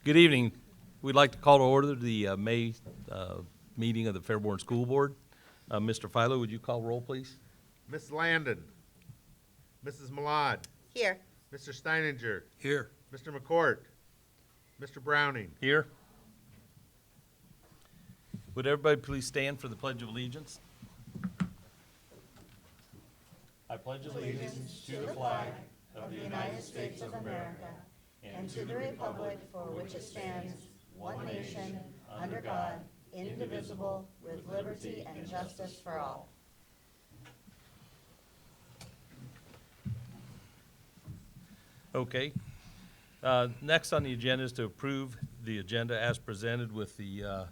Good evening. We'd like to call to order the May meeting of the Fairborn School Board. Mr. Philo, would you call roll, please? Ms. Landon. Mrs. Malad. Here. Mr. Steininger. Here. Mr. McCourt. Mr. Browning. Here. Would everybody please stand for the Pledge of Allegiance? I pledge allegiance To the flag of the United States of America and to the republic for which it stands, one nation, under God, indivisible, with liberty and justice for all. Okay. Next on the agenda is to approve the agenda as presented with the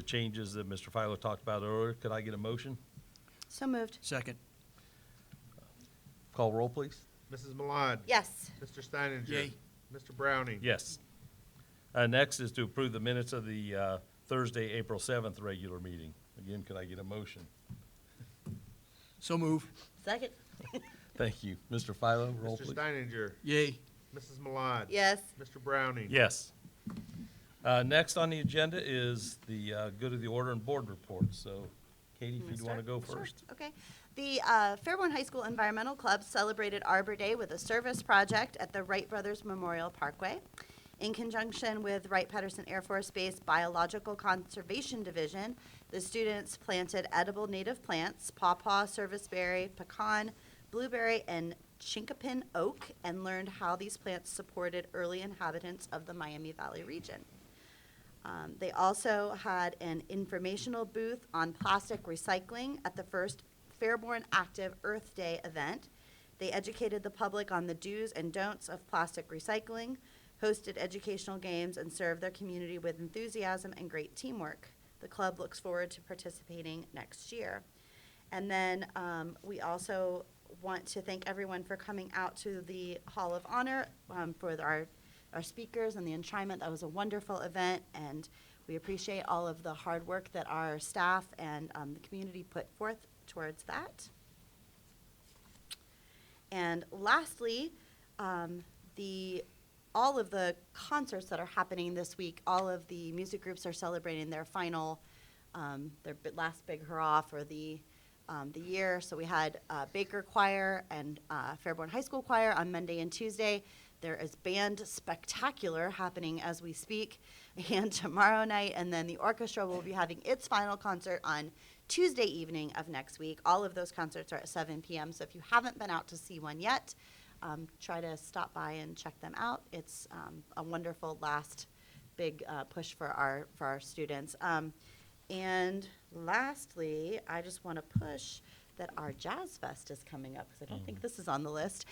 changes that Mr. Philo talked about earlier. Could I get a motion? So moved. Second. Call roll, please. Mrs. Malad. Yes. Mr. Steininger. Yay. Mr. Browning. Yes. Next is to approve the minutes of the Thursday, April 7th regular meeting. Again, could I get a motion? So move. Second. Thank you. Mr. Philo, roll, Mr. please. Steininger. Yay. Mrs. Malad. Yes. Mr. Browning. Yes. Next on the agenda is the good of the order and board reports. So, Katie, if you want to go first. Sure. Okay. The Fairborn High School Environmental Club celebrated Arbor Day with a service project at the Wright Brothers Memorial Parkway. In conjunction with Wright-Patterson Air Force Base Biological Conservation Division, the students planted edible native plants, pawpaw, serviceberry, pecan, blueberry, and chinkapin oak, and learned how these plants supported early inhabitants of the Miami Valley region. They also had an informational booth on plastic recycling at the first Fairborn Active Earth Day event. They educated the public on the do's and don'ts of plastic recycling, hosted educational games, and served their community with enthusiasm and great teamwork. The club looks forward to participating next year. And then we also want to thank everyone for coming out to the Hall of Honor for our speakers and the enshrinement. That was a wonderful event, and we appreciate all of the hard work that our staff and the community put forth towards that. And lastly, all of the concerts that are happening this week, all of the music groups are celebrating their final, their last big hurrah for the year. So we had Baker Choir and Fairborn High School Choir on Monday and Tuesday. There is Band Spectacular happening as we speak, and tomorrow night, and then the orchestra will be having its final concert on Tuesday evening of next week. All of those concerts are at 7 p.m., so if you haven't been out to see one yet, try to stop by and check them out. It's a wonderful last big push for our students. And lastly, I just want to push that our Jazz Fest is coming up, because I don't think this is on the list.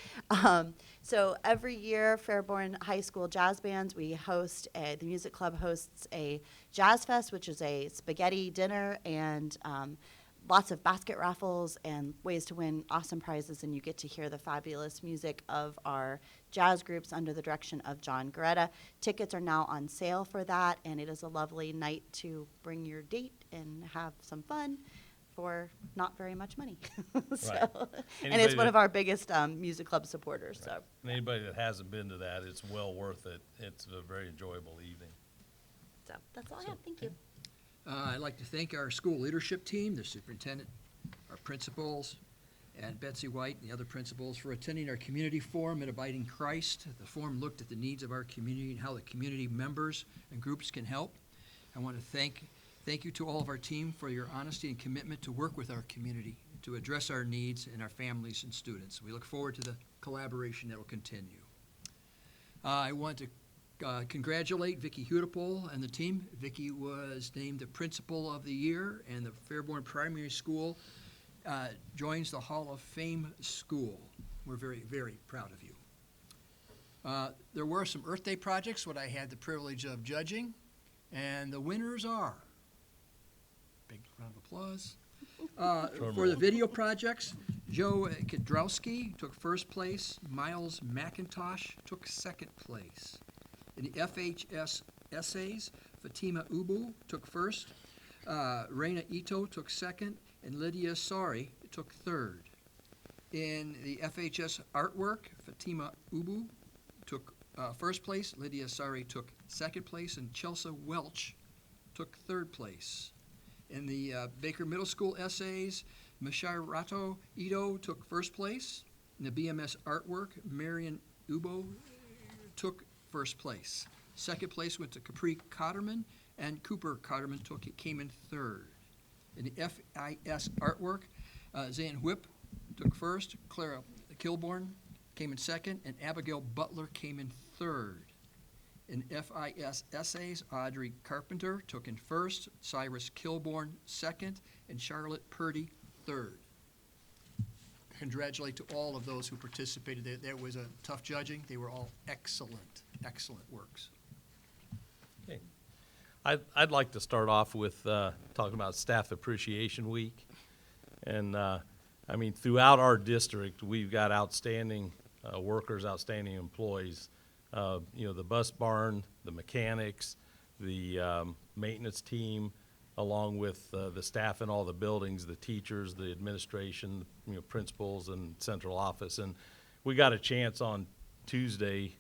So every year, Fairborn High School Jazz Bands, we host, the music club hosts a Jazz Fest, which is a spaghetti dinner and lots of basket raffles and ways to win awesome prizes, and you get to hear the fabulous music of our jazz groups under the direction of John Garetta. Tickets are now on sale for that, and it is a lovely night to bring your date and have some fun for not very much money. Right. And it's one of our biggest music club supporters. Right. So, And anybody that hasn't been to that, it's well worth it. It's a very enjoyable evening. so that's all I have. Thank you. I'd like to thank our school leadership team, the superintendent, our principals, and Betsy White and the other principals for attending our community forum at Abiding Christ. The forum looked at the needs of our community and how the community members and groups can help. I want to thank you to all of our team for your honesty and commitment to work with our community, to address our needs and our families and students. We look forward to the collaboration that will continue. I want to congratulate Vicki Hudepol and the team. Vicki was named the Principal of the Year, and the Fairborn Primary School joins the Hall of Fame School. We're very, very proud of you. There were some Earth Day projects, what I had the privilege of judging, and the winners are, big round of applause, for the video projects. Joe Kedrowski took first place. Miles McIntosh took second place. In the FHS essays, Fatima Ubu took first. Reina Ito took second, and Lydia Sari took third. In the FHS artwork, Fatima Ubu took first place. Lydia Sari took second place, and Chelsea Welch took third place. In the Baker Middle School essays, Mashirato Ito took first place. In the BMS artwork, Marion Ubo took first place. Second place went to Capri Cotterman, and Cooper Cotterman came in third. In the FIS artwork, Zan Whip took first, Clara Kilborn came in second, and Abigail Butler came in third. In FIS essays, Audrey Carpenter took in first, Cyrus Kilborn second, and Charlotte Purdy third. Congratulate to all of those who participated. There was a tough judging. They were all excellent, excellent works. Okay. I'd like to start off with talking about Staff Appreciation Week. And, I mean, throughout our district, we've got outstanding workers, outstanding employees. You know, the bus barn, the mechanics, the maintenance team, along with the staff in all the buildings, the teachers, the administration, you know, principals and central office. And we got a chance on Tuesday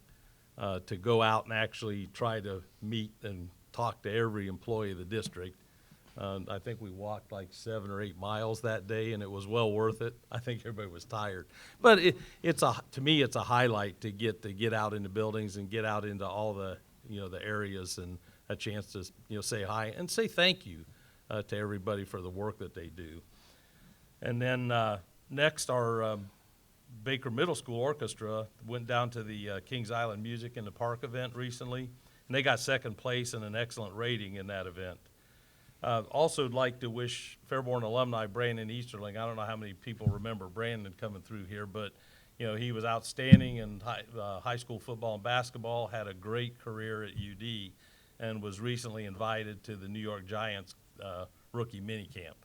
to go out and actually try to meet and talk to every employee of the district. I think we walked like 7 or 8 miles that day, and it was well worth it. I think everybody was tired, but to me, it's a highlight to get out into buildings and get out into all the, you know, the areas, and a chance to, you know, say hi and say thank you to everybody for the work that they do. And then next, our Baker Middle School Orchestra went down to the Kings Island Music in the Park event recently, and they got second place and an excellent rating in that event. Also would like to wish Fairborn alumni Brandon Easterling. I don't know how many people remember Brandon coming through here, but you know, he was outstanding in high school football and basketball, had a great career at UD, and was recently invited to the New York Giants rookie minicamp.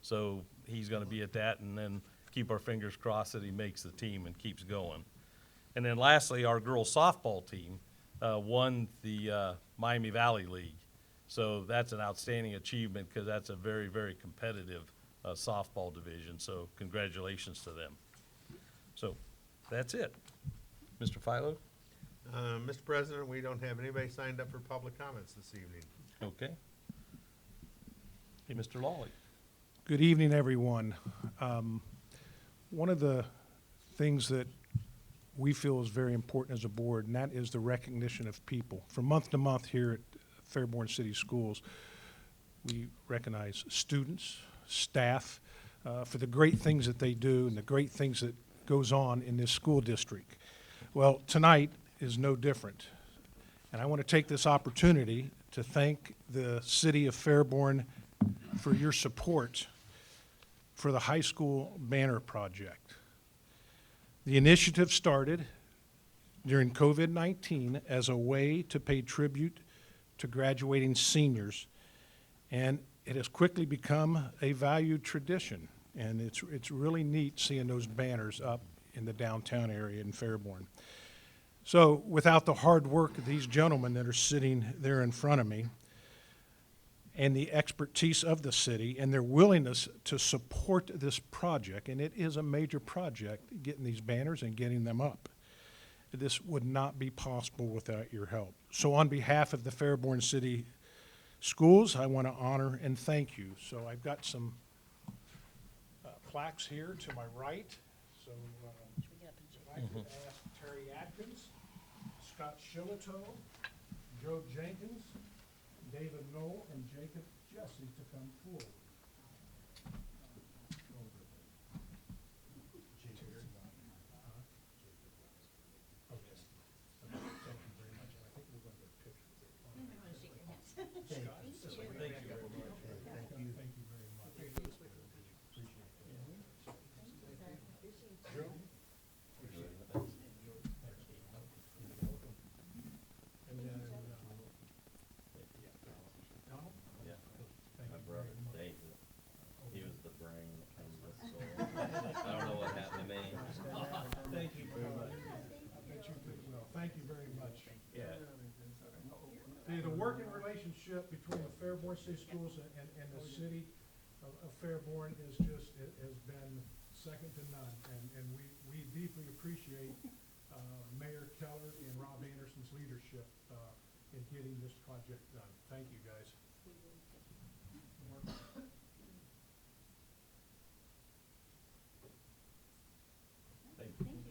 So he's going to be at that, and then keep our fingers crossed that he makes the team and keeps going. And then lastly, our girls softball team won the Miami Valley League. So that's an outstanding achievement, because that's a very, very competitive softball division. So congratulations to them. So that's it. Mr. Philo? Mr. President, we don't have anybody signed up for public comments this evening. Okay. Hey, Mr. Lawley? Good evening, everyone. One of the things that we feel is very important as a board, and that is the recognition of people. From month to month here at Fairborn City Schools, we recognize students, staff, for the great things that they do and the great things that goes on in this school district. Well, tonight is no different. And I want to take this opportunity to thank the city of Fairborn for your support for the high school banner project. The initiative started during COVID-19 as a way to pay tribute to graduating seniors, and it has quickly become a valued tradition. And it's really neat seeing those banners up in the downtown area in Fairborn. So without the hard work of these gentlemen that are sitting there in front of me, and the expertise of the city and their willingness to support this project, and it is a major project, getting these banners and getting them up, this would not be possible without your help. So on behalf of the Fairborn City Schools, I want to honor and thank you. So I've got some plaques here to my right. So I could ask Terry Atkins, Scott Shillito, Joe Jenkins, David Knoll, and Jacob Jesse to come forward. The working relationship between the Fairborn City Schools and the city of Fairborn has been second to none, and we deeply appreciate Mayor Keller and Rob Anderson's leadership in getting this project done. Thank you, guys.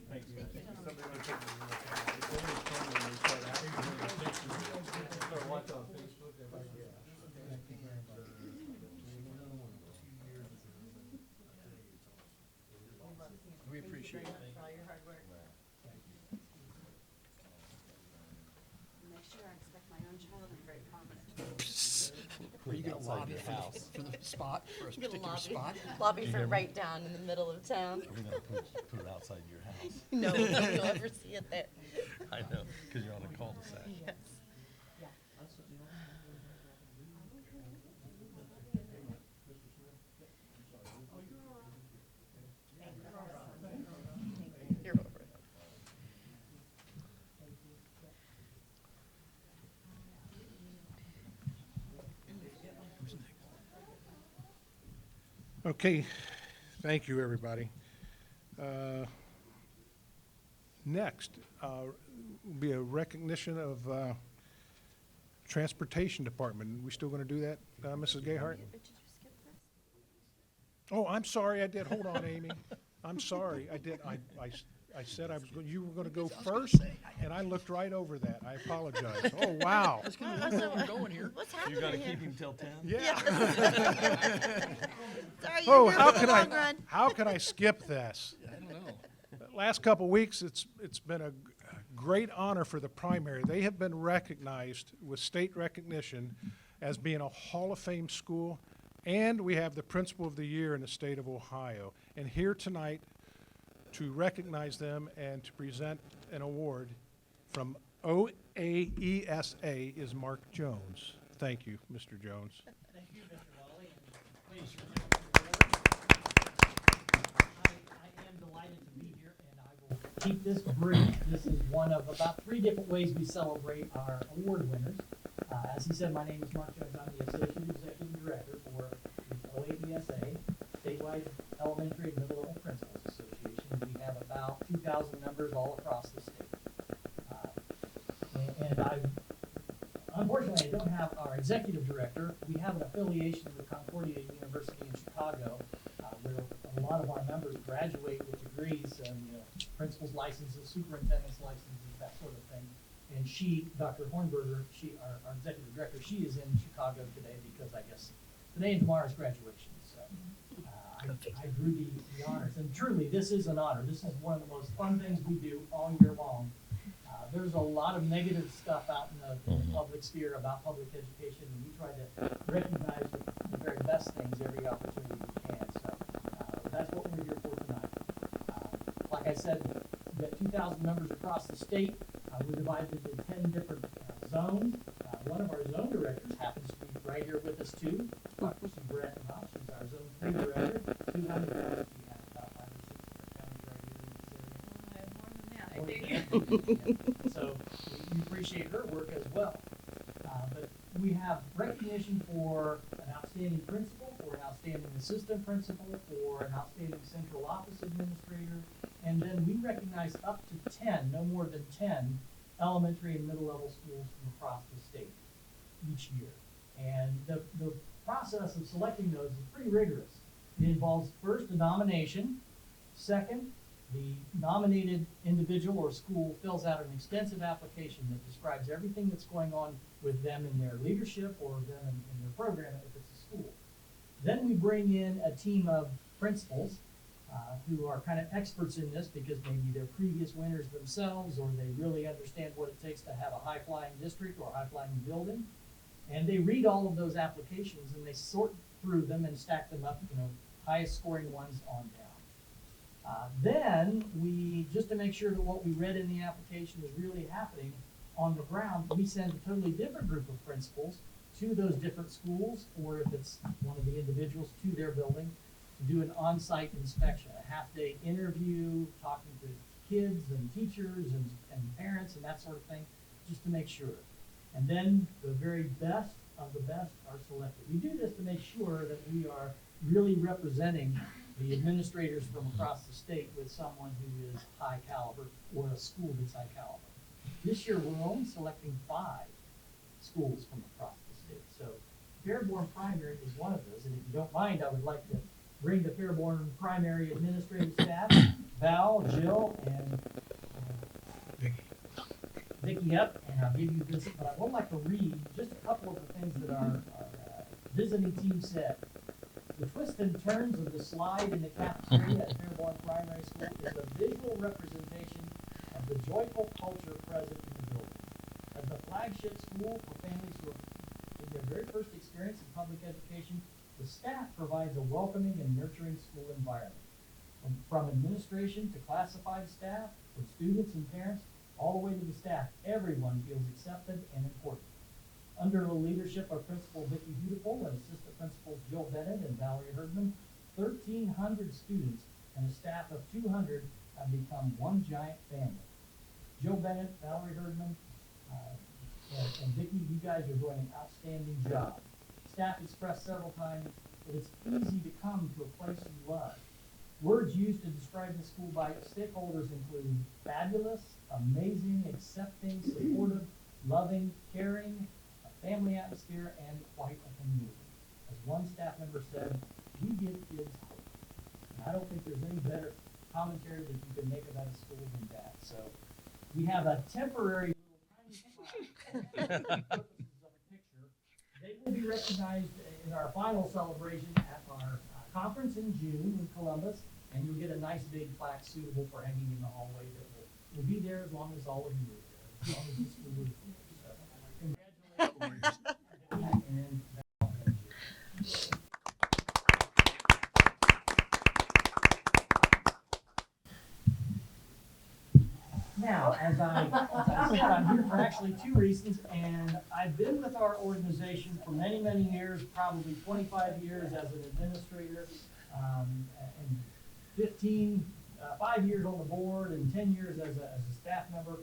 Thanks, guys. We appreciate it. For all your hard work. Next year, I expect my own child to be very prominent. Are you gonna lobby for the spot, for a I'm gonna particular spot? lobby for right down in the middle of town. We're gonna put it outside your house. No, nobody will ever see it there. I know, because you're on a cul-de-sac. Yes. You're over it. Okay, thank you, everybody. Next, will be a recognition of Transportation Department. We still gonna do that, Mrs. Gayhart? Did you skip this? Oh, I'm sorry, I did. Hold on, Amy. I'm sorry, I did. I said I was, you were gonna go first, and I looked right over that. I apologize. Oh, wow. That's kind of where we're going here. What's You gotta happening keep here? him till 10? Yeah. Sorry, Oh, you're here how for the can long run. how can I skip this? I don't know. Last couple weeks, it's been a great honor for the primary. They have been recognized with state recognition as being a Hall of Fame school, and we have the Principal of the Year in the state of Ohio. And here tonight to recognize them and to present an award from OAESA is Mark Jones. Thank you, Mr. Jones. Thank you, Mr. Wally, and please I am delighted to be here, and I will keep this brief. This is one of about 3 different ways we celebrate our award winners. As he said, my name is Mark Jones. I'm the Associate Executive Director for the OAESA, Statewide Elementary and Middle Level Principals Association. We have about 2,000 members all across the state. Unfortunately, I don't have our executive director. We have an affiliation with Concordia University in Chicago, where a lot of our members graduate with degrees and, principal's licenses, superintendent's licenses, that sort of thing. And she, Dr. Hornberger, our executive director, she is in Chicago today because I guess today and tomorrow is graduation. So I drew the honors. And truly, this is an honor. This is one of the most fun things we do all year long. There's a lot of negative stuff out in the public sphere about public education, and we try to recognize the very best things every opportunity we can. So that's what we're here for tonight. Like I said, we've got 2,000 members across the state. We're divided into 10 different zones. One of our zone directors happens to be right here with us too. Dr. Sue Brett, she's our zone 3 director. Sue, how many counties do you have? About 5 or 6 counties right here in this area? So we appreciate her work as well. But we have recognition for an outstanding principal, for an outstanding assistant principal, for an outstanding central office administrator, and then we recognize up to 10, no more than 10, elementary and middle level schools from across the state each year. And the process of selecting those is pretty rigorous. It involves first a nomination, second, the nominated individual or school fills out an extensive application that describes everything that's going on with them in their leadership or them in their program if it's a school. Then we bring in a team of principals who are kind of experts in this because maybe they're previous winners themselves or they really understand what it takes to have a high-flying district or a high-flying building. And they read all of those applications and they sort through them and stack them up, highest scoring ones on down. Then we, just to make sure that what we read in the application is really happening on the ground, we send a totally different group of principals to those different schools, or if it's one of the individuals, to their building to do an on-site inspection, a half-day interview, talking to kids and teachers and parents and that sort of thing, just to make sure. And then the very best of the best are selected. We do this to make sure that we are really representing the administrators from across the state with someone who is high caliber or a school that's high caliber. This year, we're only selecting 5 schools from across the state. So Fairborn Primary is one of those, and if you don't mind, I would like to bring the Fairborn Primary administrative staff, Val, Jill, and Vicki up, and I'll give you this, but I would like to read just a couple of the things that our visiting team said. The twists and turns of the slide in the cafeteria at Fairborn Primary School is a visual representation of the joyful culture present in the building. As the flagship school for families who are in their very first experience in public education, the staff provides a welcoming and nurturing school environment. From administration to classified staff, from students and parents, all the way to the staff, everyone feels accepted and important. Under the leadership of Principal Vicki Beautiful and Assistant Principals Jill Bennett and Valerie Herdman, 1,300 students and a staff of 200 have become one giant family. Jill Bennett, Valerie Herdman, and Vicki, you guys are doing an outstanding job. Staff expressed several times that it's easy to come to a place you love. Words used to describe the school by stakeholders include fabulous, amazing, accepting, supportive, loving, caring, a family atmosphere, and quite a community. As one staff member said, we give kids hope. And I don't think there's any better commentary that you can make about a school than that. So we have a temporary little tiny slide for the purposes of a picture. They will be recognized in our final celebration at our conference in June in Columbus, and you'll get a nice big plaque suitable for hanging in the hallway that will be there as long as all of you are there, as long as the school is there. So, congratulations. And now, as I said, I'm here for actually 2 reasons, and I've been with our organization for many, many years, probably 25 years as an administrator, and 5 years on the board, and 10 years as a staff member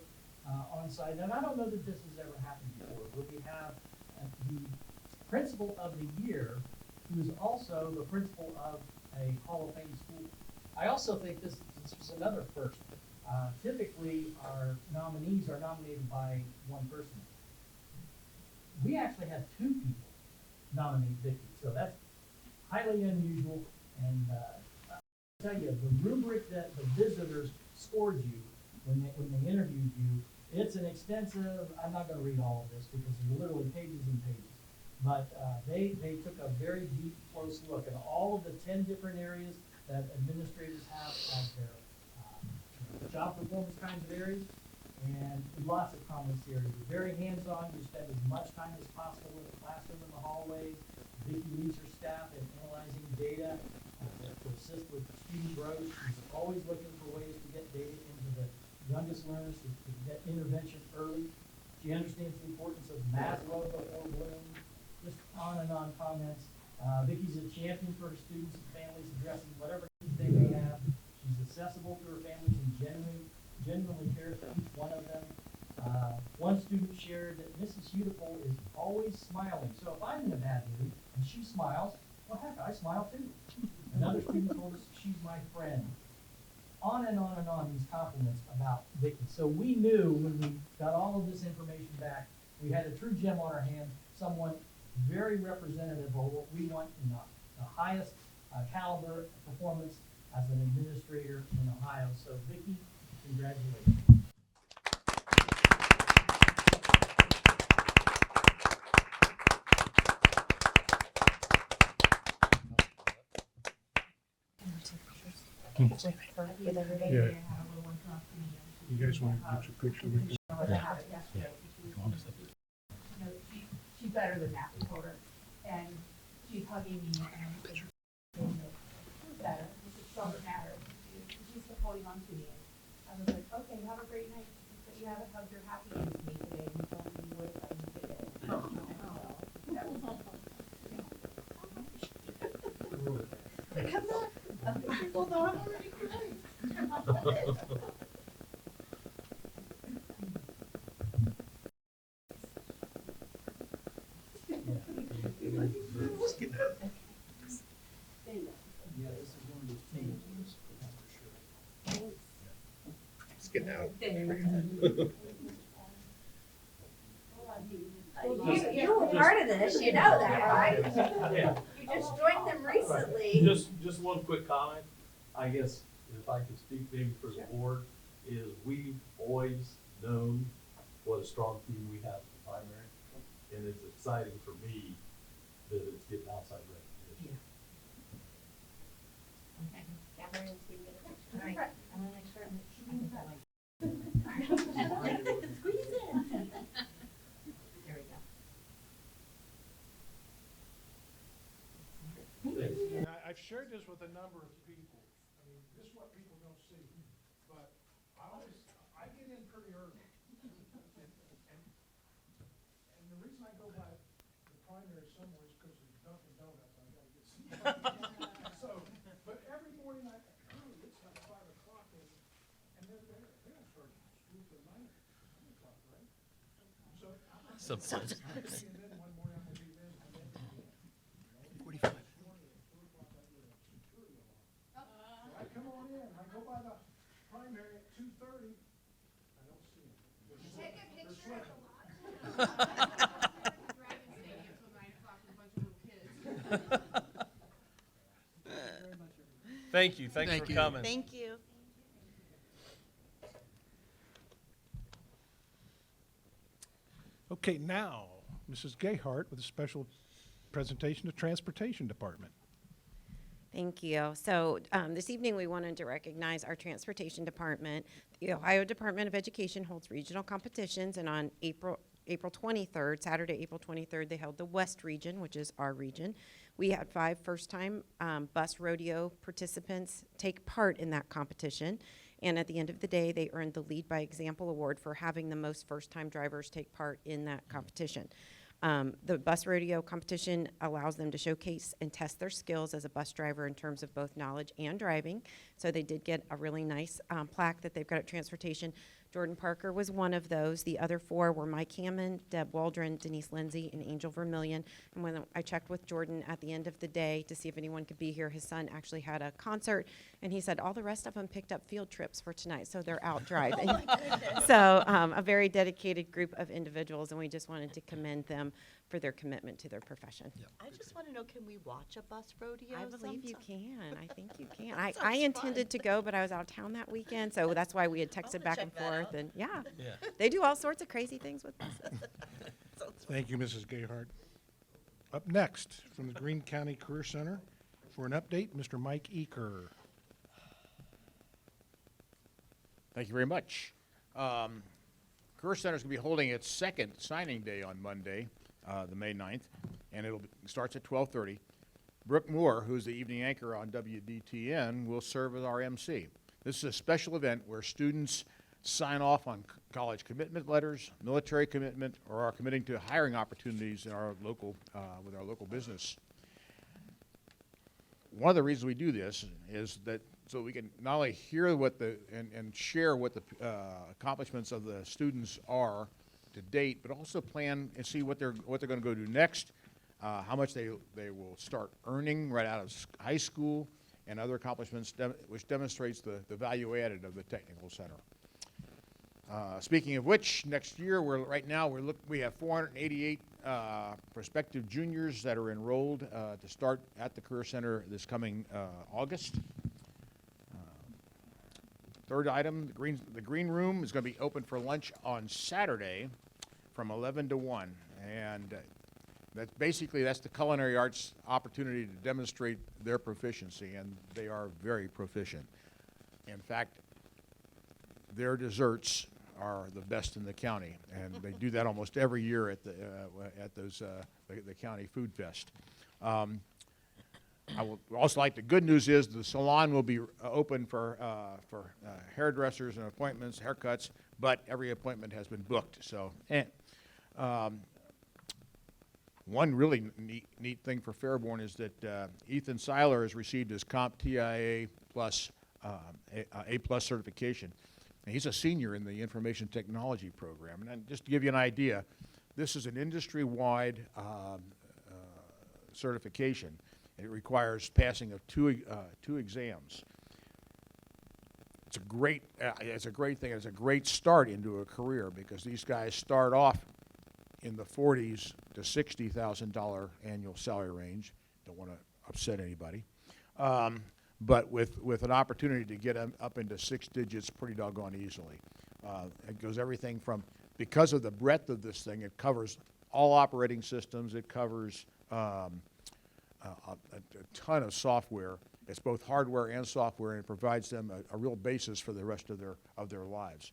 on site. And I don't know that this has ever happened before, but we have the principal of the year, who is also the principal of a Hall of Fame school. I also think this was another first. Typically, our nominees are nominated by one person. We actually had 2 people nominate Vicki, so that's highly unusual. And I'll tell you, the rubric that the visitors scored you when they interviewed you, it's an extensive. I'm not going to read all of this because it's literally pages and pages. But they took a very deep, close look at all of the 10 different areas that administrators have as their job performance kinds of areas, and lots of comments here. You're very hands-on. You spend as much time as possible in the classroom, in the hallways. Vicki leads her staff in analyzing data to assist with student growth. She's always looking for ways to get data into the youngest learners to get intervention early. She understands the importance of Maslow before Bloom. Just on and on comments. Vicki's a champion for her students and families, addressing whatever needs they may have. She's accessible to her families and genuinely cares for each one of them. One student shared that Mrs. Beautiful is always smiling. So if I'm in a bad mood and she smiles, well, heck, I smile too. Another student told us she's my friend. On and on and on, these compliments about Vicki. So we knew when we got all of this information back, we had a true gem on our hands, someone very representative of what we want in the highest caliber performance as an administrator in Ohio. So Vicki, congratulations. Yeah. You guys want to get your picture with me? She's better than that, we told her. And she's hugging me and saying, who's better? It doesn't matter. She's holding on to me. I was like, okay, have a great night. But you haven't hugged your happy end with me today. You told me you would if I needed it. Well, no, I'm already crying. Yeah, this is one of those getting out. You were part of this, you know that, right? You just joined them recently. Just one quick comment. I guess if I could speak maybe for the board, is we've always known what a strong team we have in the primary. And it's exciting for me that it's getting outside recognition. Okay. Catherine, we get a picture. All right. I'm gonna make sure that squeeze in. There we go. And I've shared this with a number of people. I mean, this is what people don't see, but I get in pretty early. And the reason I go by the primary somewhere is because of Dunkin' Donuts, I gotta get some. So, but every morning early, it's like 5 o'clock and they're there. They don't start school till 9 o'clock, right? So Sometimes. and then one morning I'm gonna be there and then 45. I come on in, I go by the primary at 2:30, I don't see him. Take a picture of the lot. Driving stadium till 9 o'clock with a bunch of little kids. Thank you. Thanks Thank for you. coming. Thank you. Okay, now, Mrs. Gayhart with a special presentation to Transportation Department. Thank you. So this evening, we wanted to recognize our Transportation Department. The Ohio Department of Education holds regional competitions, and on April 23rd, Saturday, April 23rd, they held the West Region, which is our region. We had 5 first-time bus rodeo participants take part in that competition, and at the end of the day, they earned the Lead by Example Award for having the most first-time drivers take part in that competition. The bus rodeo competition allows them to showcase and test their skills as a bus driver in terms of both knowledge and driving. So they did get a really nice plaque that they've got at Transportation. Jordan Parker was one of those. The other 4 were Mike Hammond, Deb Waldron, Denise Lindsay, and Angel Vermillion. And when I checked with Jordan at the end of the day to see if anyone could be here, his son actually had a concert, and he said all the rest of them picked up field trips for tonight, so they're out driving. So a very dedicated group of individuals, and we just wanted to commend them for their commitment to their profession. I just want to know, can we watch a bus rodeo? I believe you sometime? can. I think you can. That I sounds intended to go, but I was out of town that weekend, so that's why we had texted wanna back check and that forth. out. And yeah, Yeah. they do all sorts of crazy things with buses. Thank you, Mrs. Gayhart. Up next, from the Greene County Career Center, for an update, Mr. Mike Eaker. Thank you very much. Career Center is going to be holding its second signing day on Monday, the May 9th, and it starts at 12:30. Brooke Moore, who's the evening anchor on WDTN, will serve as our MC. This is a special event where students sign off on college commitment letters, military commitment, or are committing to hiring opportunities in our local, with our local business. One of the reasons we do this is that so we can not only hear what and share what the accomplishments of the students are to date, but also plan and see what they're going to go do next, how much they will start earning right out of high school, and other accomplishments which demonstrates the value added of the technical center. Speaking of which, next year we have 488 prospective juniors that are enrolled to start at the Career Center this coming August. Third item, the green room is going to be open for lunch on Saturday from 11 to 1, and that's the culinary arts opportunity to demonstrate their proficiency, and they are very proficient. In fact, their desserts are the best in the county, and they do that almost every year at the county food fest. I would also like the good news is the salon will be open for hairdressers and appointments, haircuts, but every appointment has been booked. So, one really neat thing for Fairborn is that Ethan Seiler has received his CompTIA plus A+ certification. And he's a senior in the information technology program. And just to give you an idea, this is an industry-wide certification. It requires passing of two exams. it's a great thing. It's a great start into a career because these guys start off in the $40,000 to $60,000 annual salary range. Don't want to upset anybody. But with an opportunity to get up into 6 digits pretty doggone easily. It goes everything from, because of the breadth of this thing, it covers all operating systems, it covers a ton of software. It's both hardware and software, and it provides them a real basis for the rest of their lives.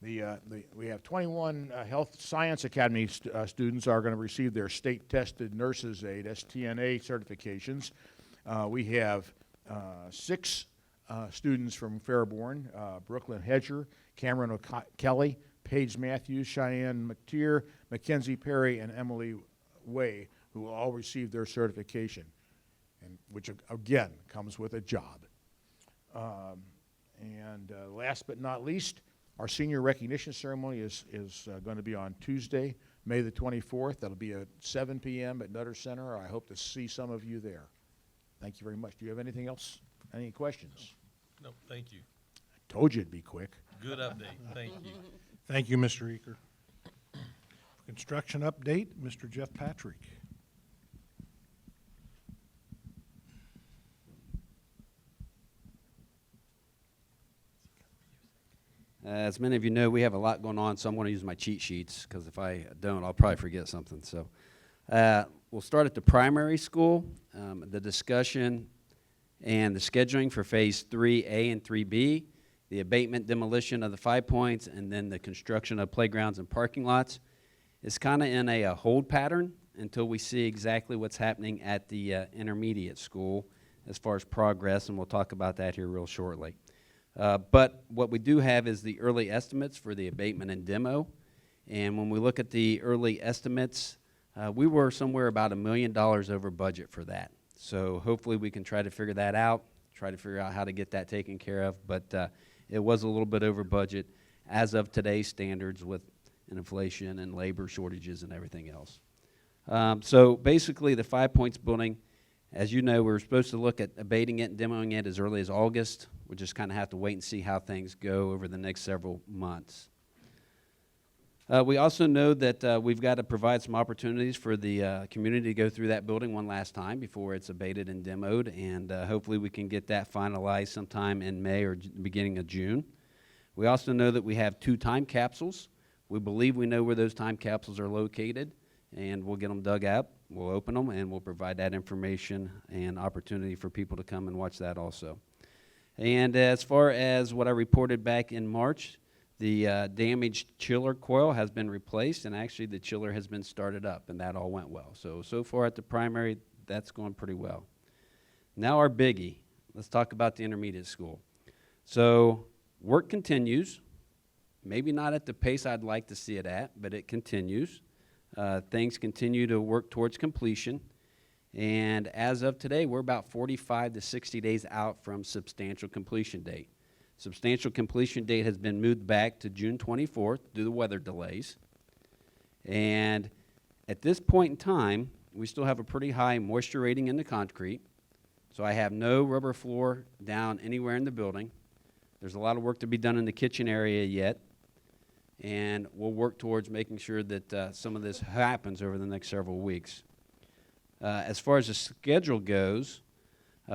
We have 21 Health Science Academy students are going to receive their state-tested nurses aid, STNA certifications. We have 6 students from Fairborn, Brooklyn Hedger, Cameron Kelly, Paige Matthews, Cheyenne McTeer, Mackenzie Perry, and Emily Way, who will all receive their certification, and which again comes with a job. Last but not least, our senior recognition ceremony is going to be on Tuesday, May the 24th. That'll be at 7 p.m. at Nutter Center. I hope to see some of you there. Thank you very much. Do you have anything else? Any questions? No, thank you. I told you it'd be quick. Good update. Thank you. Thank you, Mr. Eaker. Construction update, Mr. Jeff Patrick. As many of you know, we have a lot going on, so I'm going to use my cheat sheets, because if I don't, I'll probably forget something. So we'll start at the primary school, the discussion and the scheduling for Phase 3A and 3B, the abatement demolition of the 5 points, and then the construction of playgrounds and parking lots. It's kind of in a hold pattern until we see exactly what's happening at the intermediate school as far as progress, and we'll talk about that here real shortly. But what we do have is the early estimates for the abatement and demo. And when we look at the early estimates, we were somewhere about $1 million over budget for that. So hopefully we can try to figure that out, try to figure out how to get that taken care of. But it was a little bit over budget as of today's standards with inflation and labor shortages and everything else. So basically the 5 Points building, as you know, we're supposed to look at abating it and demoing it as early as August. We just kind of have to wait and see how things go over the next several months. We also know that we've got to provide some opportunities for the community to go through that building one last time before it's abated and demoed, and hopefully we can get that finalized sometime in May or beginning of June. We also know that we have 2 time capsules. We believe we know where those time capsules are located, and we'll get them dug up, we'll open them, and we'll provide that information and opportunity for people to come and watch that also. And as far as what I reported back in March, the damaged chiller coil has been replaced, and actually the chiller has been started up, and that all went well. So far at the primary, that's going pretty well. Now our biggie. Let's talk about the intermediate school. So work continues, maybe not at the pace I'd like to see it at, but it continues. Things continue to work towards completion. And as of today, we're about 45 to 60 days out from substantial completion date. Substantial completion date has been moved back to June 24th due to weather delays. And at this point in time, we still have a pretty high moisture rating in the concrete. So I have no rubber floor down anywhere in the building. There's a lot of work to be done in the kitchen area yet. And we'll work towards making sure that some of this happens over the next several weeks. As far as the schedule goes,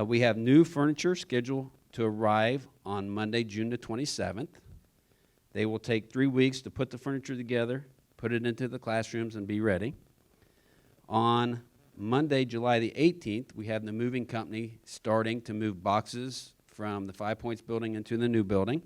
we have new furniture scheduled to arrive on Monday, June the 27th. They will take 3 weeks to put the furniture together, put it into the classrooms, and be ready. On Monday, July the 18th, we have the moving company starting to move boxes from the 5 Points building into the new building.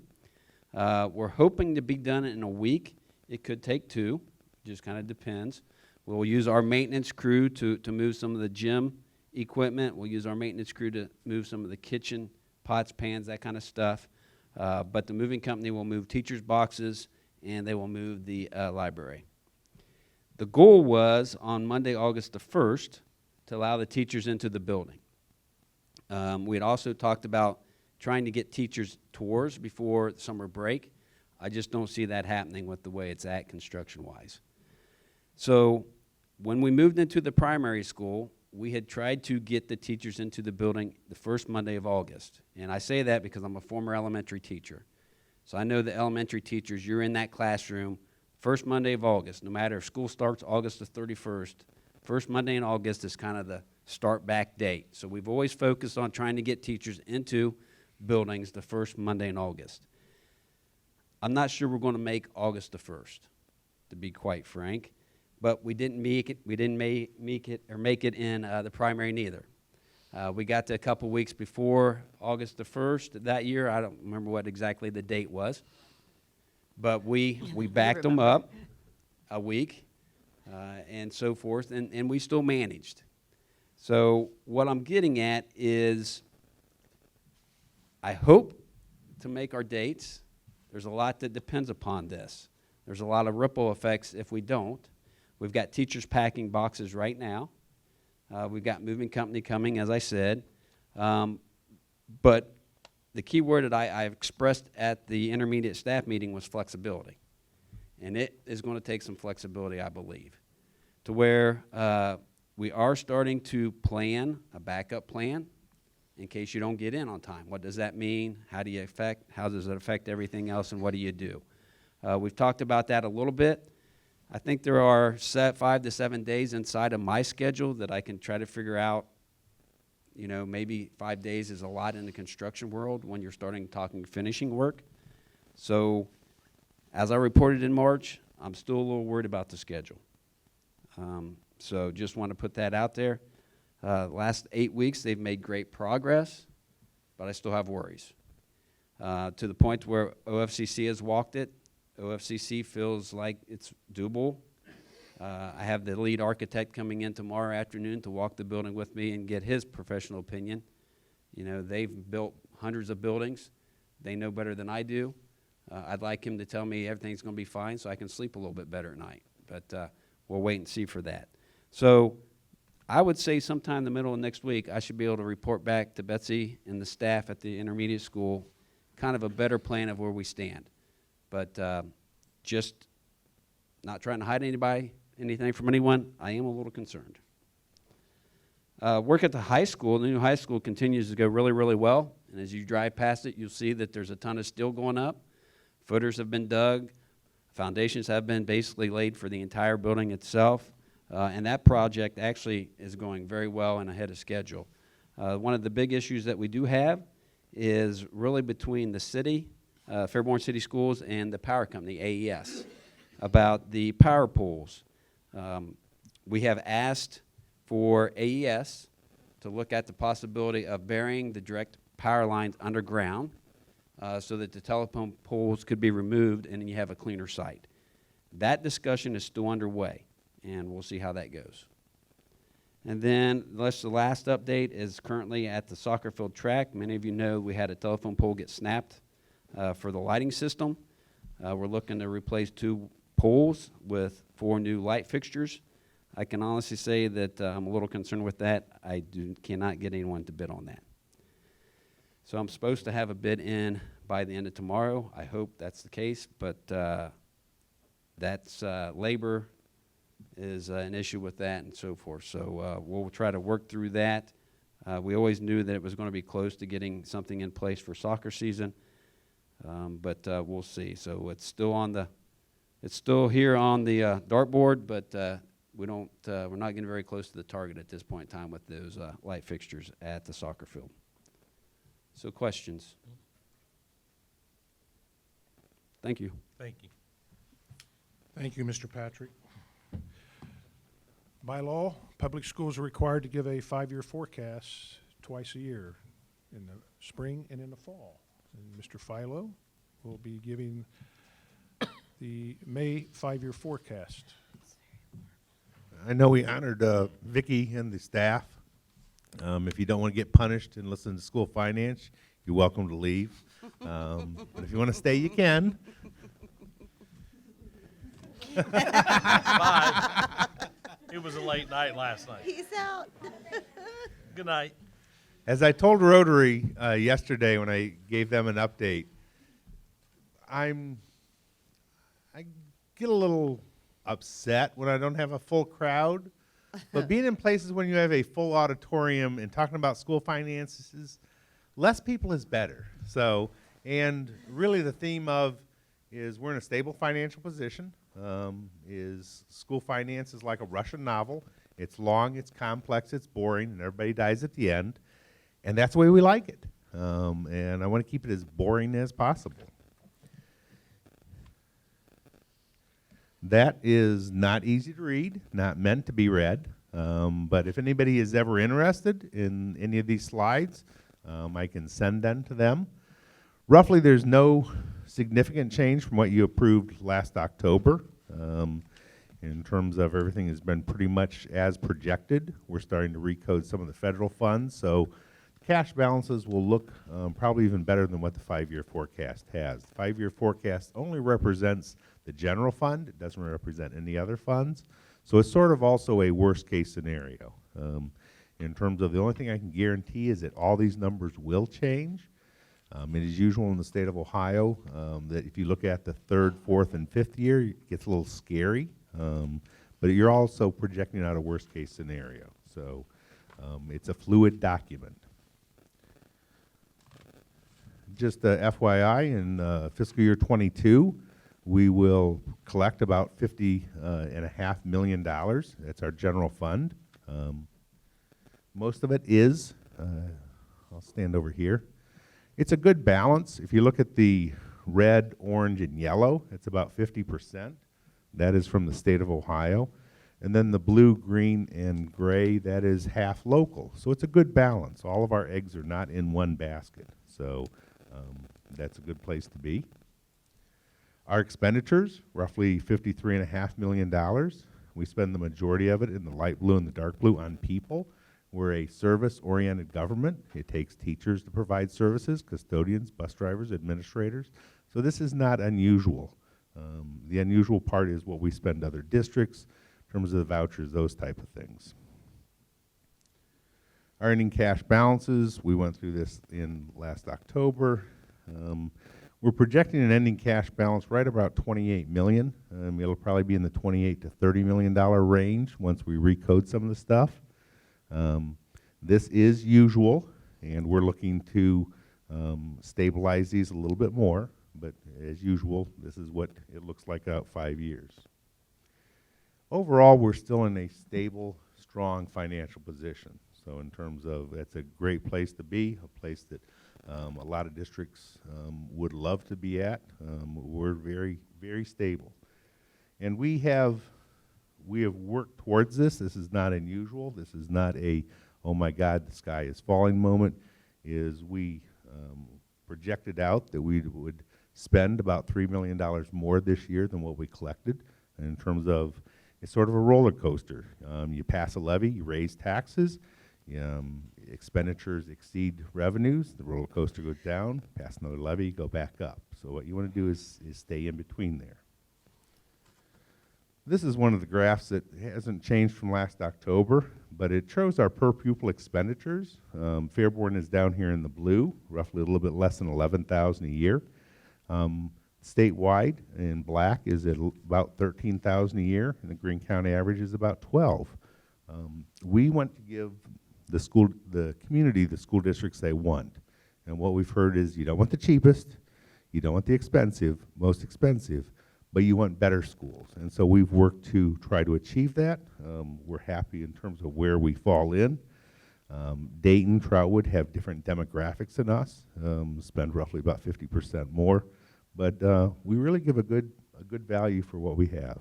We're hoping to be done in a week. It could take 2, just kind of depends. We'll use our maintenance crew to move some of the gym equipment. We'll use our maintenance crew to move some of the kitchen pots, pans, that kind of stuff. But the moving company will move teachers' boxes, and they will move the library. The goal was on Monday, August the 1st, to allow the teachers into the building. We had also talked about trying to get teachers tours before summer break. I just don't see that happening with the way it's at construction-wise. So when we moved into the primary school, we had tried to get the teachers into the building the first Monday of August. And I say that because I'm a former elementary teacher. So I know the elementary teachers, you're in that classroom first Monday of August, no matter if school starts August the 31st, first Monday in August is kind of the start back date. So we've always focused on trying to get teachers into buildings the first Monday in August. I'm not sure we're going to make August the 1st, to be quite frank, but we didn't make it. We didn't make it in the primary neither. We got to a couple weeks before August the 1st that year. I don't remember what exactly the date was, but we backed them up a week and so forth, and we still managed. So what I'm getting at is I hope to make our dates. There's a lot that depends upon this. There's a lot of ripple effects if we don't. We've got teachers packing boxes right now. We've got moving company coming, as I said. But the key word that I expressed at the intermediate staff meeting was flexibility. And it is going to take some flexibility, I believe, to where we are starting to plan a backup plan in case you don't get in on time. What does that mean? How does it affect everything else, and what do you do? We've talked about that a little bit. I think there are 5 to 7 days inside of my schedule that I can try to figure out. You know, maybe 5 days is a lot in the construction world when you're talking finishing work. So as I reported in March, I'm still a little worried about the schedule. So just want to put that out there. Last 8 weeks, they've made great progress, but I still have worries. To the point where OFCC has walked it. OFCC feels like it's doable. I have the lead architect coming in tomorrow afternoon to walk the building with me and get his professional opinion. You know, they've built hundreds of buildings. They know better than I do. I'd like him to tell me everything's going to be fine so I can sleep a little bit better at night. But we'll wait and see for that. So I would say sometime in the middle of next week, I should be able to report back to Betsy and the staff at the intermediate school kind of a better plan of where we stand. But just not trying to hide anything from anyone, I am a little concerned. Work at the high school. The new high school continues to go really, really well. And as you drive past it, you'll see that there's a ton of steel going up. Footers have been dug. Foundations have been basically laid for the entire building itself. And that project actually is going very well and ahead of schedule. One of the big issues that we do have is really between the city, Fairborn City Schools, and the power company, AES, about the power poles. We have asked for AES to look at the possibility of burying the direct power lines underground so that the telephone poles could be removed and then you have a cleaner site. That discussion is still underway, and we'll see how that goes. And then the last update is currently at the soccer field track. Many of you know we had a telephone pole get snapped for the lighting system. We're looking to replace 2 poles with 4 new light fixtures. I can honestly say that I'm a little concerned with that. I cannot get anyone to bid on that. So I'm supposed to have a bid in by the end of tomorrow. I hope that's the case, but that's labor is an issue with that and so forth. So we'll try to work through that. We always knew that it was going to be close to getting something in place for soccer season, but we'll see. So it's still here on the dartboard, but we're not getting very close to the target at this point in time with those light fixtures at the soccer field. So questions? Thank you. Thank you. Thank you, Mr. Patrick. By law, public schools are required to give a 5-year forecast twice a year, in the spring and in the fall. And Mr. Philo will be giving the May 5-year forecast. I know we honored Vicki and the staff. If you don't want to get punished and listen to school finance, you're welcome to leave. But if you want to stay, you can. Bye. It was a late night last night. Peace out. Good night. As I told Rotary yesterday when I gave them an update, I get a little upset when I don't have a full crowd, But being in places when you have a full auditorium and talking about school finances, less people is better. So, and really the theme of is we're in a stable financial position. Is school finance is like a Russian novel. It's long, it's complex, it's boring, and everybody dies at the end. And that's the way we like it. And I want to keep it as boring as possible. That is not easy to read, not meant to be read. But if anybody is ever interested in any of these slides, I can send them to them. Roughly, there's no significant change from what you approved last October. In terms of everything has been pretty much as projected. We're starting to recode some of the federal funds, so cash balances will look probably even better than what the 5-year forecast has. The 5-year forecast only represents the general fund. It doesn't represent any other funds. So it's sort of also a worst case scenario. In terms of the only thing I can guarantee is that all these numbers will change. It is usual in the state of Ohio that if you look at the 3rd, 4th, and 5th year, it gets a little scary. But you're also projecting out a worst case scenario. So it's a fluid document. Just FYI, in fiscal year 22, we will collect about $50.5 million. That's our general fund. Most of it is, I'll stand over here. It's a good balance. If you look at the red, orange, and yellow, it's about 50%. That is from the state of Ohio. And then the blue, green, and gray, that is half local. So it's a good balance. All of our eggs are not in one basket. So that's a good place to be. Our expenditures, roughly $53.5 million. We spend the majority of it in the light blue and the dark blue on people. We're a service-oriented government. It takes teachers to provide services, custodians, bus drivers, administrators. So this is not unusual. The unusual part is what we spend other districts in terms of the vouchers, those type of things. Our ending cash balances, we went through this in last October. We're projecting an ending cash balance right about $28 million. It'll probably be in the $28 to $30 million range once we recode some of the stuff. This is usual, and we're looking to stabilize these a little bit more, but as usual, this is what it looks like out 5 years. Overall, we're still in a stable, strong financial position. So in terms of, that's a great place to be, a place that a lot of districts would love to be at. We're very, very stable. And we have worked towards this. This is not unusual. This is not a, oh my God, the sky is falling moment. Is we projected out that we would spend about $3 million more this year than what we collected. And in terms of, it's sort of a roller coaster. You pass a levy, you raise taxes, expenditures exceed revenues, the roller coaster goes down, pass another levy, go back up. So what you want to do is stay in between there. This is one of the graphs that hasn't changed from last October, but it shows our per pupil expenditures. Fairborn is down here in the blue, roughly a little bit less than $11,000 a year. Statewide in black is at about $13,000 a year, and the Greene County average is about $12,000. We want to give the community, the school districts they want. And what we've heard is you don't want the cheapest, you don't want the most expensive, but you want better schools. And so we've worked to try to achieve that. We're happy in terms of where we fall in. Dayton, Trotwood have different demographics than us, spend roughly about 50% more, but we really give a good value for what we have.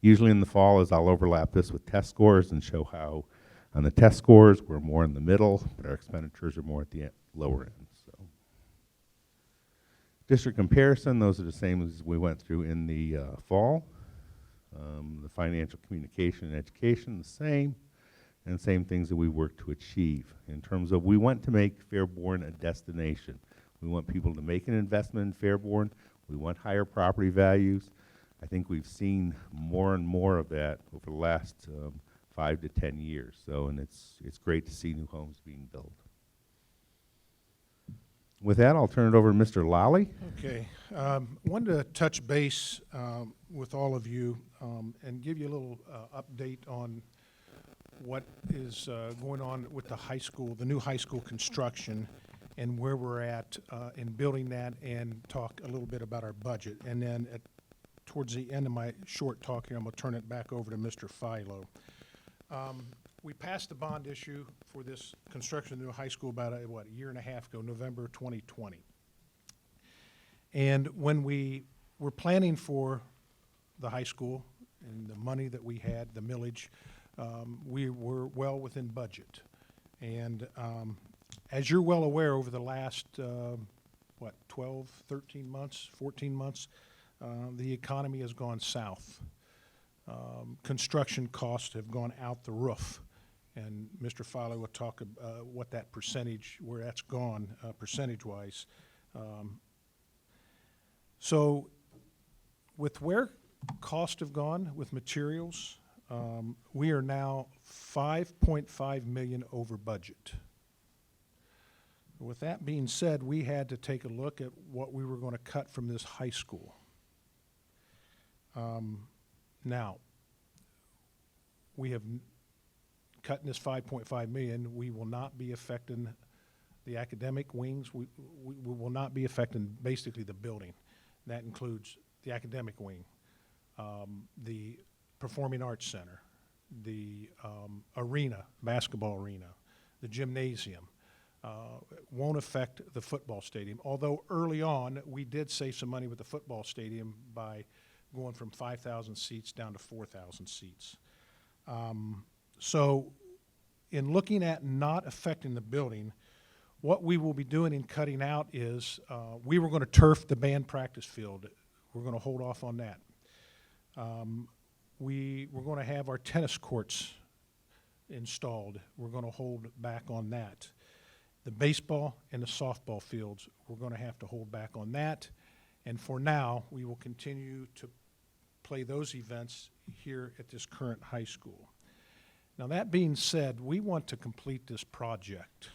Usually in the fall is I'll overlap this with test scores and show how on the test scores we're more in the middle, but our expenditures are more at the lower end. So, district comparison, those are the same as we went through in the fall. The financial communication and education, the same, and same things that we work to achieve in terms of we want to make Fairborn a destination. We want people to make an investment in Fairborn. We want higher property values. I think we've seen more and more of that over the last 5 to 10 years. So, and it's great to see new homes being built. With that, I'll turn it over to Mr. Lally. Okay, wanted to touch base with all of you and give you a little update on what is going on with the high school, the new high school construction, and where we're at in building that, and talk a little bit about our budget. And then towards the end of my short talk here, I'm going to turn it back over to Mr. Philo. We passed the bond issue for this construction of the new high school about, a year and a half ago, November 2020. And when we were planning for the high school and the money that we had, the millage, we were well within budget. And as you're well aware, over the last, 12, 13 months, 14 months, the economy has gone south. Construction costs have gone out the roof. And Mr. Fowler will talk what that percentage, where that's gone percentage-wise. So with where costs have gone with materials, we are now 5.5 million over budget. With that being said, we had to take a look at what we were going to cut from this high school. Now, we have cutting this 5.5 million, we will not be affecting the academic wings. We will not be affecting basically the building. That includes the academic wing, the Performing Arts Center, the arena, basketball arena, the gymnasium. Won't affect the football stadium, although early on we did save some money with the football stadium by going from 5,000 seats down to 4,000 seats. So in looking at not affecting the building, what we will be doing in cutting out is we were going to turf the band practice field. We're going to hold off on that. We were going to have our tennis courts installed. We're going to hold back on that. The baseball and the softball fields, we're going to have to hold back on that. And for now, we will continue to play those events here at this current high school. Now, that being said, we want to complete this project.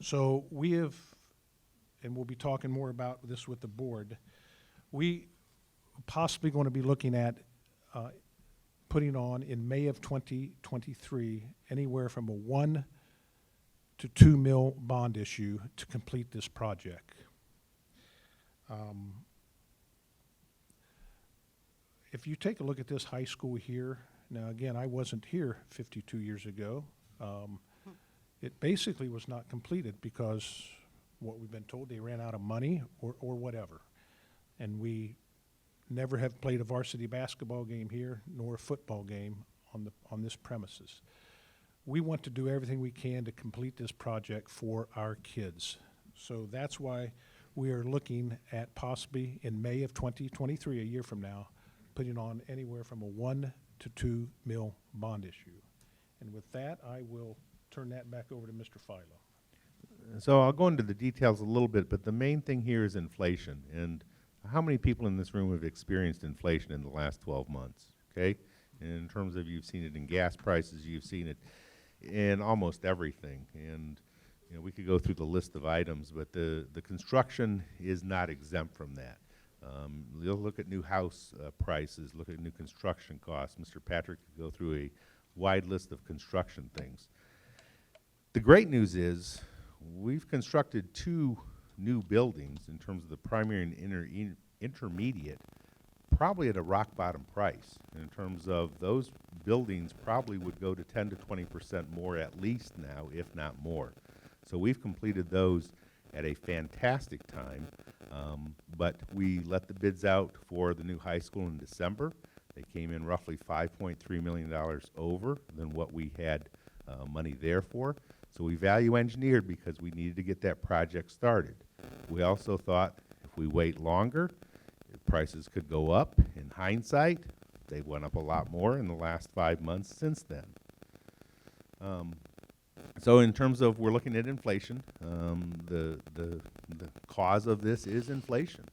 So we have, and we'll be talking more about this with the board, we possibly going to be looking at putting on in May of 2023 anywhere from a 1 to 2 mil bond issue to complete this project. If you take a look at this high school here, now again, I wasn't here 52 years ago. It basically was not completed because what we've been told, they ran out of money or whatever. And we never have played a varsity basketball game here nor a football game on this premises. We want to do everything we can to complete this project for our kids. So that's why we are looking at possibly in May of 2023, a year from now, putting on anywhere from a 1 to 2 mil bond issue. And with that, I will turn that back over to Mr. Philo. So I'll go into the details a little bit, but the main thing here is inflation. And how many people in this room have experienced inflation in the last 12 months, okay? In terms of you've seen it in gas prices, you've seen it in almost everything. And you know, we could go through the list of items, but the construction is not exempt from that. You'll look at new house prices, look at new construction costs. Mr. Patrick could go through a wide list of construction things. The great news is we've constructed 2 new buildings in terms of the primary and intermediate, probably at a rock bottom price. In terms of those buildings probably would go to 10 to 20% more at least now, if not more. So we've completed those at a fantastic time, but we let the bids out for the new high school in December. They came in roughly $5.3 million over than what we had money there for. So we value engineered because we needed to get that project started. We also thought if we wait longer, prices could go up. In hindsight, they went up a lot more in the last 5 months since then. So in terms of we're looking at inflation, the cause of this is inflation,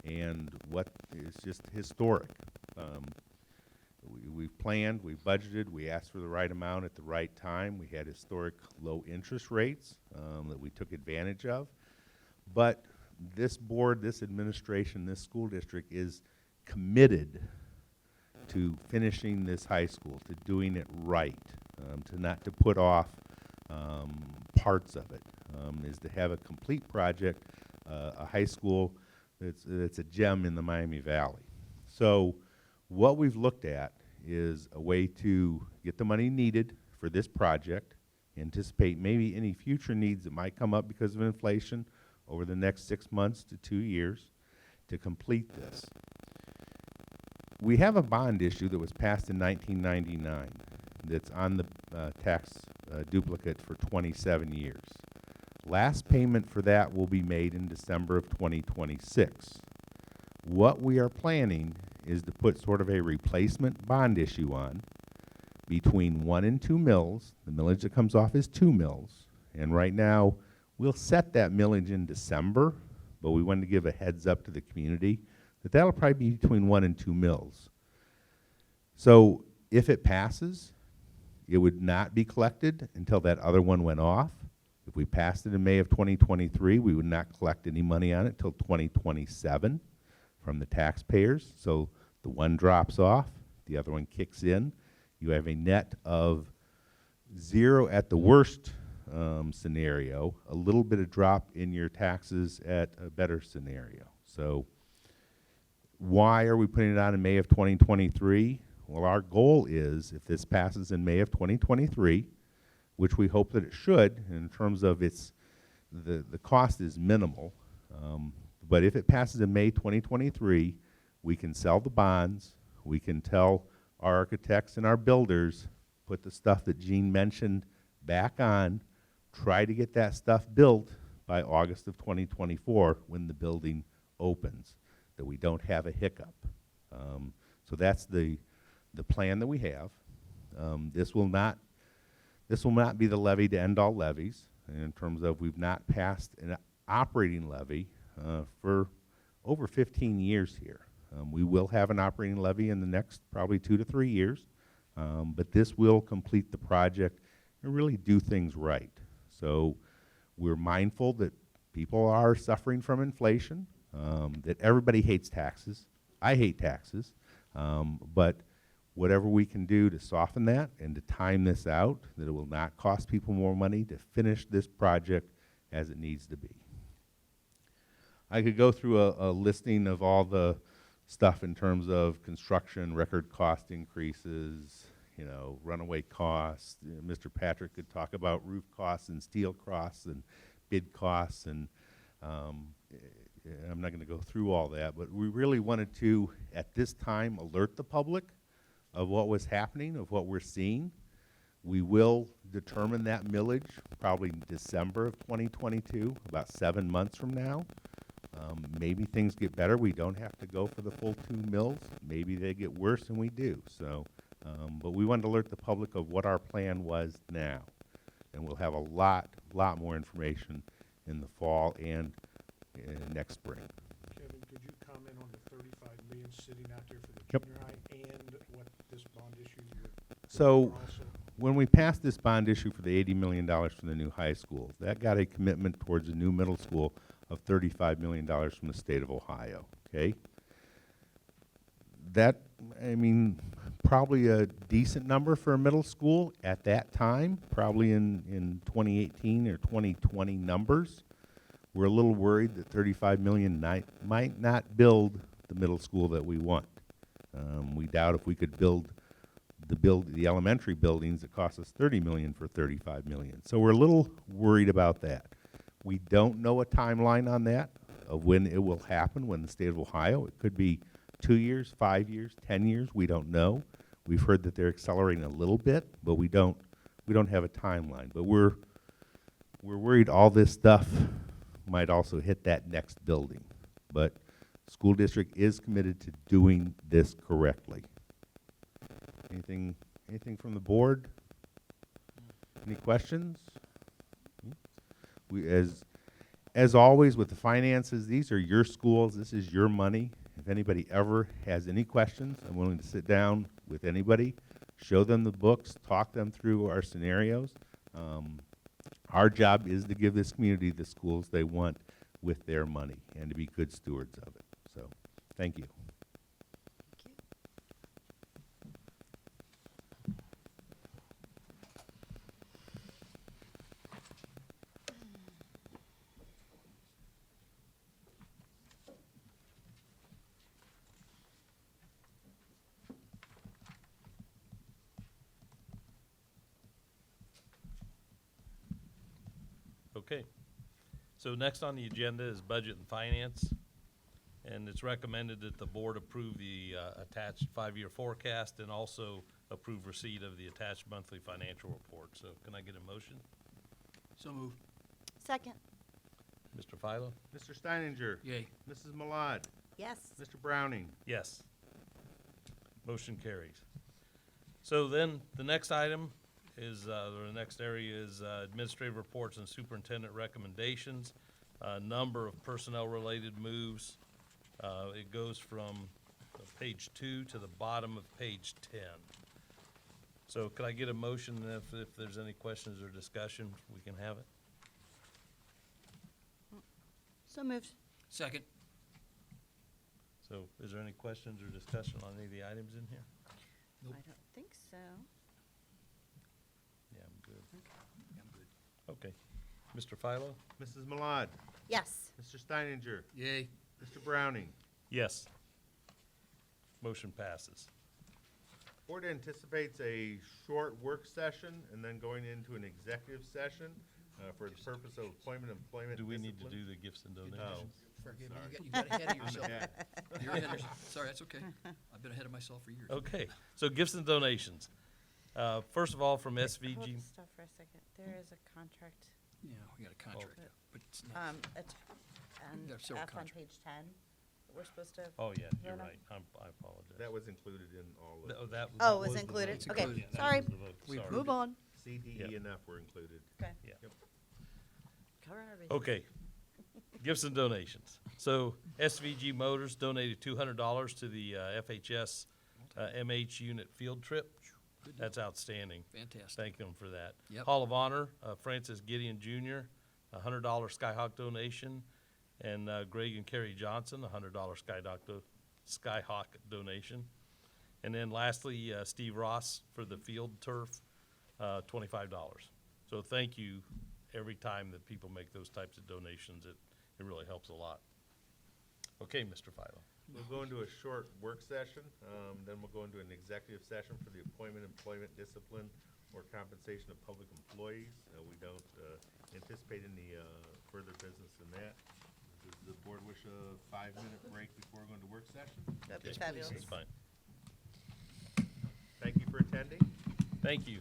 and what is just historic. We've planned, we budgeted, we asked for the right amount at the right time. We had historic low interest rates that we took advantage of. But this board, this administration, this school district is committed to finishing this high school, to doing it right, to not to put off parts of it, is to have a complete project, a high school that's a gem in the Miami Valley. So what we've looked at is a way to get the money needed for this project, anticipate maybe any future needs that might come up because of inflation over the next 6 months to 2 years to complete this. We have a bond issue that was passed in 1999 that's on the tax duplicate for 27 years. Last payment for that will be made in December of 2026. What we are planning is to put sort of a replacement bond issue on between 1 and 2 mills. The millage that comes off is 2 mills. And right now, we'll set that millage in December, but we wanted to give a heads up to the community that that'll probably be between 1 and 2 mills. So if it passes, it would not be collected until that other one went off. If we passed it in May of 2023, we would not collect any money on it till 2027 from the taxpayers. So the one drops off, the other one kicks in. You have a net of 0 at the worst scenario, a little bit of drop in your taxes at a better scenario. So why are we putting it on in May of 2023? Well, our goal is, if this passes in May of 2023, which we hope that it should, in terms of the cost is minimal, but if it passes in May 2023, we can sell the bonds, we can tell our architects and our builders, put the stuff that Gene mentioned back on, try to get that stuff built by August of 2024 when the building opens, that we don't have a hiccup. So that's the plan that we have. This will not be the levy to end all levies, in terms of we've not passed an operating levy for over 15 years here. We will have an operating levy in the next probably 2 to 3 years, but this will complete the project and really do things right. So we're mindful that people are suffering from inflation, that everybody hates taxes. I hate taxes, but whatever we can do to soften that and to time this out, that it will not cost people more money to finish this project as it needs to be. I could go through a listing of all the stuff in terms of construction, record cost increases, runaway costs. Mr. Patrick could talk about roof costs and steel costs and bid costs, and I'm not going to go through all that, but we really wanted to, at this time, alert the public of what was happening, of what we're seeing. We will determine that millage probably in December of 2022, about 7 months from now. Maybe things get better. We don't have to go for the full 2 mills. Maybe they get worse, and we do. So, but we wanted to alert the public of what our plan was now. And we'll have a lot more information in the fall and next spring. Kevin, could you comment on the $35 million sitting out there for the Yep. junior high and what this bond issue you're So also? when we passed this bond issue for the $80 million for the new high school, that got a commitment towards a new middle school of $35 million from the state of Ohio, okay? That, probably a decent number for a middle school at that time, probably in 2018 or 2020 numbers. We're a little worried that $35 million might not build the middle school that we want. We doubt if we could build the elementary buildings that cost us $30 million for $35 million. So we're a little worried about that. We don't know a timeline on that, of when it will happen, when the state of Ohio. It could be 2 years, 5 years, 10 years, we don't know. We've heard that they're accelerating a little bit, but we don't have a timeline. But we're worried all this stuff might also hit that next building. But school district is committed to doing this correctly. Anything from the board? Any questions? We, as always with the finances, these are your schools, this is your money, If anybody ever has any questions, I'm willing to sit down with anybody, show them the books, talk them through our scenarios. Our job is to give this community the schools they want with their money and to be good stewards of it. So, thank you. Okay. So next on the agenda is budget and finance. And it's recommended that the board approve the attached 5-year forecast and also approve receipt of the attached monthly financial report. So can I get a motion? So move. Second. Mr. Philo? Mr. Steininger. Yay. Mrs. Malad. Yes. Mr. Browning. Yes. Motion carries. So then, the next item is, or the next area is administrative reports and superintendent recommendations. Number of personnel-related moves. It goes from page 2 to the bottom of page 10. So could I get a motion, and if there's any questions or discussion, we can have it? So moved. Second. So is there any questions or discussion on any of the items in here? Nope. I don't think so. Yeah, I'm good. I'm good. Okay. Mr. Philo? Mrs. Malad. Yes. Mr. Steininger. Yay. Mr. Browning. Yes. Motion passes. Board anticipates a short work session and then going into an executive session for the purpose of appointment, employment, Do we need to discipline. do the gifts and No. donations? Forgive me, Sorry. you got ahead of I'm yourself. ahead. You're ahead of yourself. Sorry, that's okay. I've been ahead of myself for years. Okay, so gifts and donations. First of all, from Hold SVG. the stuff for a second. There is a contract, Yeah, we got a contract, but it's not, And There are several F on contracts. page 10, that we're supposed to. Oh, yeah, you're Vote on. right. I apologize. That was included in all of Th- that- Oh, that was the included? vote. Okay, included. That sorry. was the vote. We Sorry. Move on. C, D, Yep. E, and F were included. Okay. Yeah. Cover everything. Okay, gifts and donations. So SVG Motors donated $200 to the FHS MH unit field trip. Good deal. That's outstanding. fantastic. Thank them for that. Yep. Hall of Honor, Francis Gideon Jr., $100 Skyhawk donation, and Greg and Kerry Johnson, $100 Skyhawk donation. And then lastly, Steve Ross for the field turf, $25. So thank you every time that people make those types of donations. It really helps a lot. Okay, Mr. Philo. We'll go into a short work session, then we'll go into an executive session for the appointment, employment, discipline, or compensation of public employees. We don't anticipate any further business in that. Does the board wish a 5-minute break before going to work session? That'd be Okay, fabulous. That's fine. Thank you for attending. Thank you.